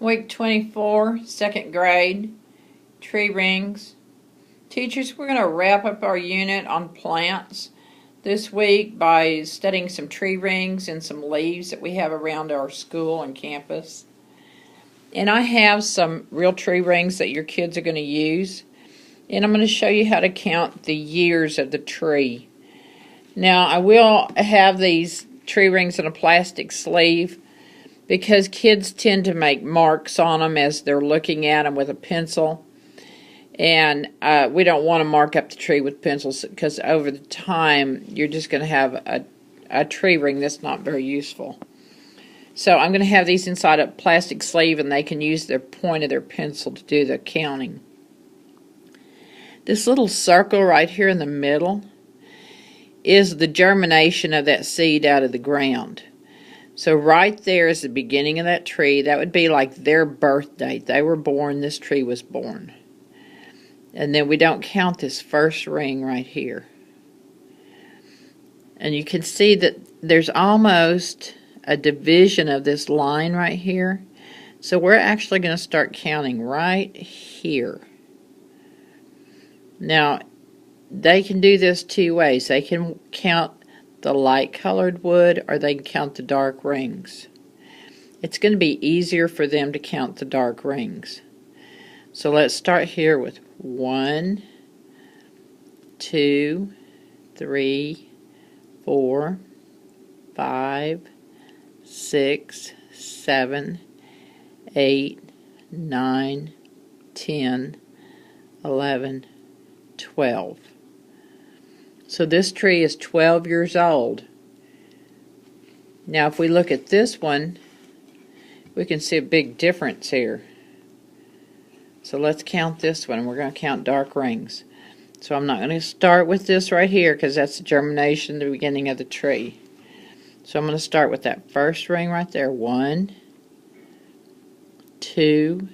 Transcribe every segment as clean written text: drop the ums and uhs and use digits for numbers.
Week 24, second grade, tree rings. Teachers, we're going to wrap up our unit on plants this week by studying some tree rings and some leaves that we have around our school and campus. And I have some real tree rings that your kids are going to use. And I'm going to show you how to count the years of the tree. Now, I will have these tree rings in a plastic sleeve because kids tend to make marks on them as they're looking at them with a pencil. And we don't want to mark up the tree with pencils because over the time you're just going to have a tree ring that's not very useful. So I'm going to have these inside a plastic sleeve, and they can use their point of their pencil to do the counting. This little circle right here in the middle is the germination of that seed out of the ground. So right there is the beginning of that tree. That would be like their birth date. They were born, this tree was born. And then we don't count this first ring right here. And you can see that there's almost a division of this line right here. So we're actually going to start counting right here. Now, they can do this two ways. They can count the light colored wood, or they can count the dark rings. It's going to be easier for them to count the dark rings. So let's start here with 1, 2, 3, 4, 5, 6, 7, 8, 9, 10, 11, 12. So this tree is 12 years old. Now if we look at this one, we can see a big difference here. So let's count this one. We're going to count dark rings. So I'm not going to start with this right here because that's the germination, the beginning of the tree. So I'm going to start with that first ring right there. 1, 2,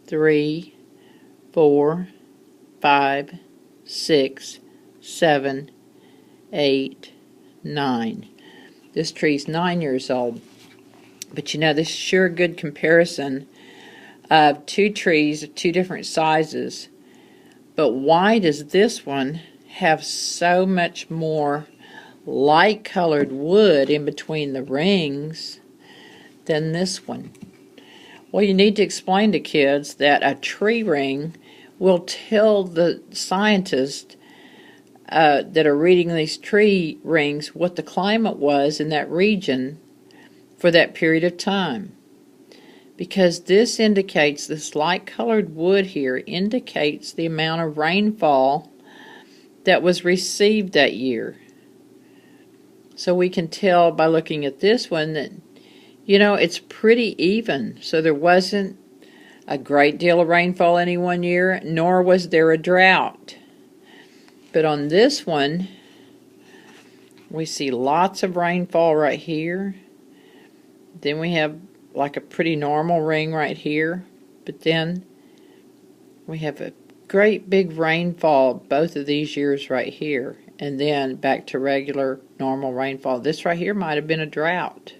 3, 4, 5, 6, 7, 8, 9. This tree's 9 years old. But you know, this is sure a good comparison of two trees of two different sizes. But why does this one have so much more light colored wood in between the rings than this one? Well, you need to explain to kids that a tree ring will tell the scientists that are reading these tree rings what the climate was in that region for that period of time. Because this indicates, this light colored wood here indicates the amount of rainfall that was received that year. So we can tell by looking at this one that, you know, it's pretty even. So there wasn't a great deal of rainfall any one year, nor was there a drought. But on this one, we see lots of rainfall right here. Then we have like a pretty normal ring right here. But then we have a great big rainfall both of these years right here. And then back to regular normal rainfall. This right here might have been a drought.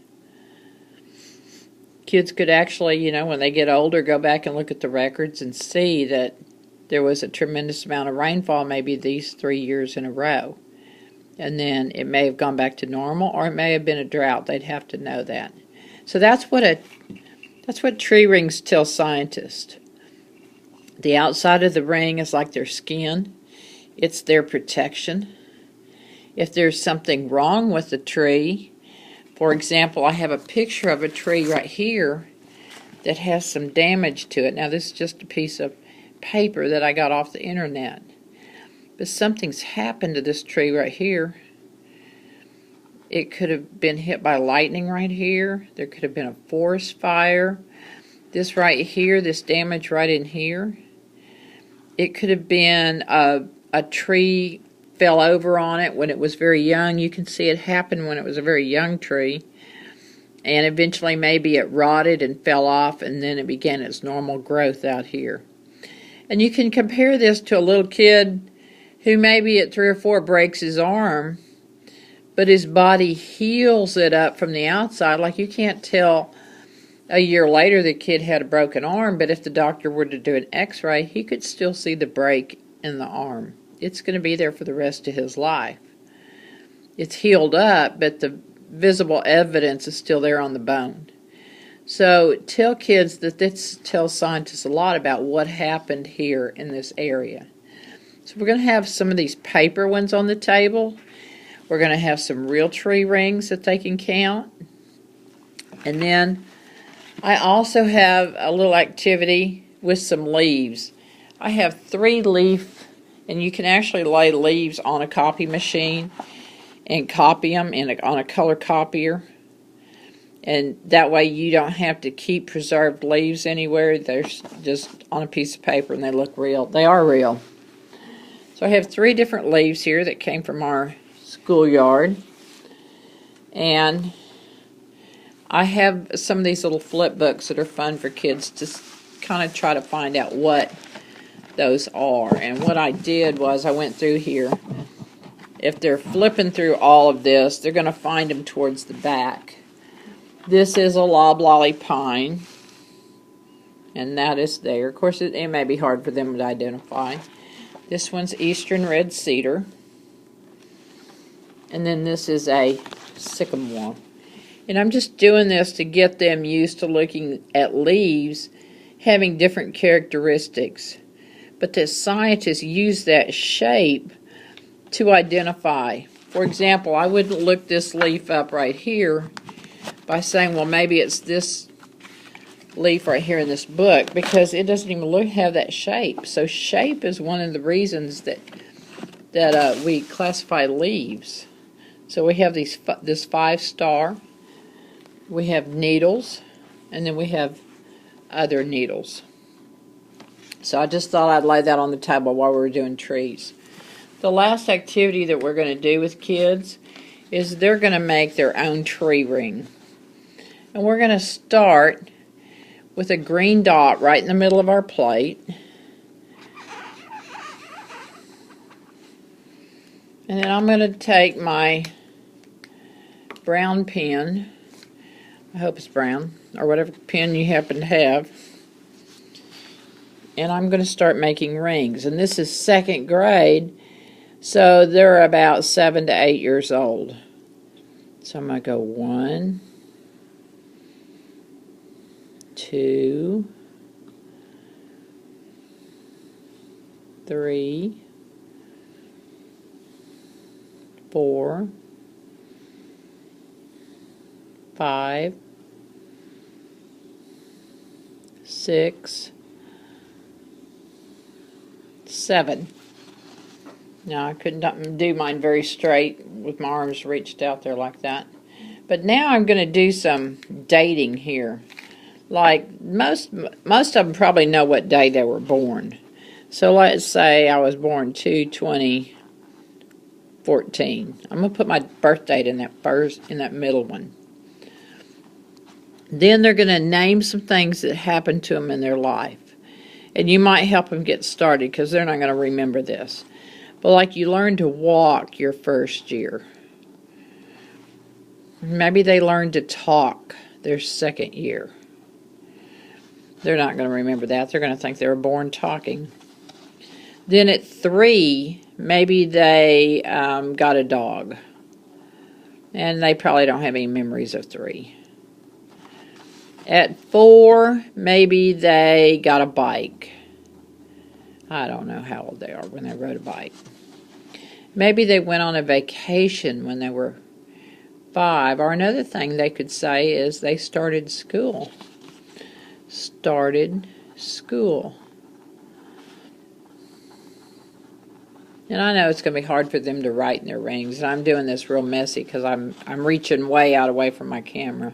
Kids could actually, you know, when they get older, go back and look at the records and see that there was a tremendous amount of rainfall maybe these 3 years in a row. And then it may have gone back to normal, or it may have been a drought. They'd have to know that. So that's what tree rings tell scientists. The outside of the ring is like their skin. It's their protection. If there's something wrong with the tree, for example, I have a picture of a tree right here that has some damage to it. Now this is just a piece of paper that I got off the internet. But something's happened to this tree right here. It could have been hit by lightning right here. There could have been a forest fire. This right here, this damage right in here. It could have been a tree fell over on it when it was very young. You can see it happen when it was a very young tree. And eventually maybe it rotted and fell off, and then it began its normal growth out here. And you can compare this to a little kid who maybe at 3 or 4 breaks his arm, but his body heals it up from the outside. Like you can't tell A year later, the kid had a broken arm, but if the doctor were to do an x-ray, he could still see the break in the arm. It's going to be there for the rest of his life. It's healed up, but the visible evidence is still there on the bone. So tell kids that this tells scientists a lot about what happened here in this area. So we're going to have some of these paper ones on the table. We're going to have some real tree rings that they can count. And then I also have a little activity with some leaves. I have 3 leaf, and you can actually lay leaves on a copy machine and copy them on a color copier. And that way you don't have to keep preserved leaves anywhere. They're just on a piece of paper and they look real. They are real. So I have 3 different leaves here that came from our schoolyard. And I have some of these little flip books that are fun for kids to kind of try to find out what those are. And what I did was I went through here. If they're flipping through all of this, they're going to find them towards the back. This is a loblolly pine, and that is there. Of course, it may be hard for them to identify. This one's eastern red cedar, and then this is a sycamore. And I'm just doing this to get them used to looking at leaves having different characteristics. But the scientists use that shape to identify. For example, I wouldn't look this leaf up right here by saying, well, maybe it's this leaf right here in this book, because it doesn't even have that shape. So shape is one of the reasons that we classify leaves. So we have this 5-star, we have needles, and then we have other needles. So I just thought I'd lay that on the table while we were doing trees. The last activity that we're going to do with kids is they're going to make their own tree ring. And we're going to start with a green dot right in the middle of our plate. And then I'm going to take my brown pen, I hope it's brown, or whatever pen you happen to have, and I'm going to start making rings. And this is 2nd grade, so they're about 7 to 8 years old. So I'm going to go 1, 2, 3, 4, 5, 6, 7. Now I couldn't do mine very straight with my arms reached out there like that. But now I'm going to do some dating here. Like most of them probably know what day they were born. So let's say I was born 2/20/14. I'm going to put my birth date in that middle one. Then they're going to name some things that happened to them in their life. And you might help them get started because they're not going to remember this. But like you learned to walk your first year. Maybe they learned to talk their 2nd year. They're not going to remember that. They're going to think they were born talking. Then at 3, maybe they got a dog. And they probably don't have any memories of 3. At 4, maybe they got a bike. I don't know how old they are when they rode a bike. Maybe they went on a vacation when they were 5. Or another thing they could say is they started school. Started school. And I know it's going to be hard for them to write in their rings. And I'm doing this real messy because I'm reaching way away from my camera.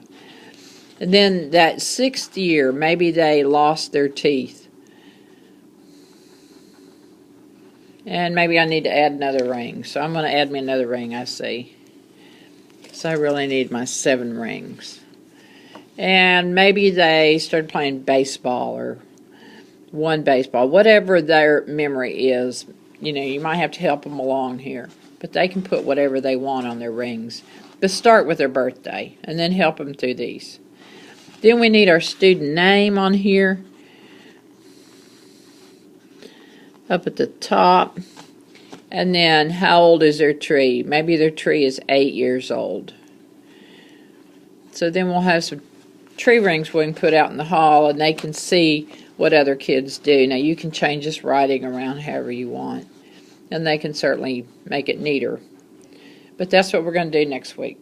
And then that 6th year, maybe they lost their teeth. And maybe I need to add another ring. So I'm going to add me another ring, I see. So I really need my 7 rings. And maybe they started playing baseball or won baseball. Whatever their memory is, you know, you might have to help them along here. But they can put whatever they want on their rings. But start with their birthday and then help them through these. Then we need our student name on here. Up at the top. And then how old is their tree? Maybe their tree is 8 years old. So then we'll have some tree rings we can put out in the hall, and they can see what other kids do. Now you can change this writing around however you want, and they can certainly make it neater. But that's what we're going to do next week.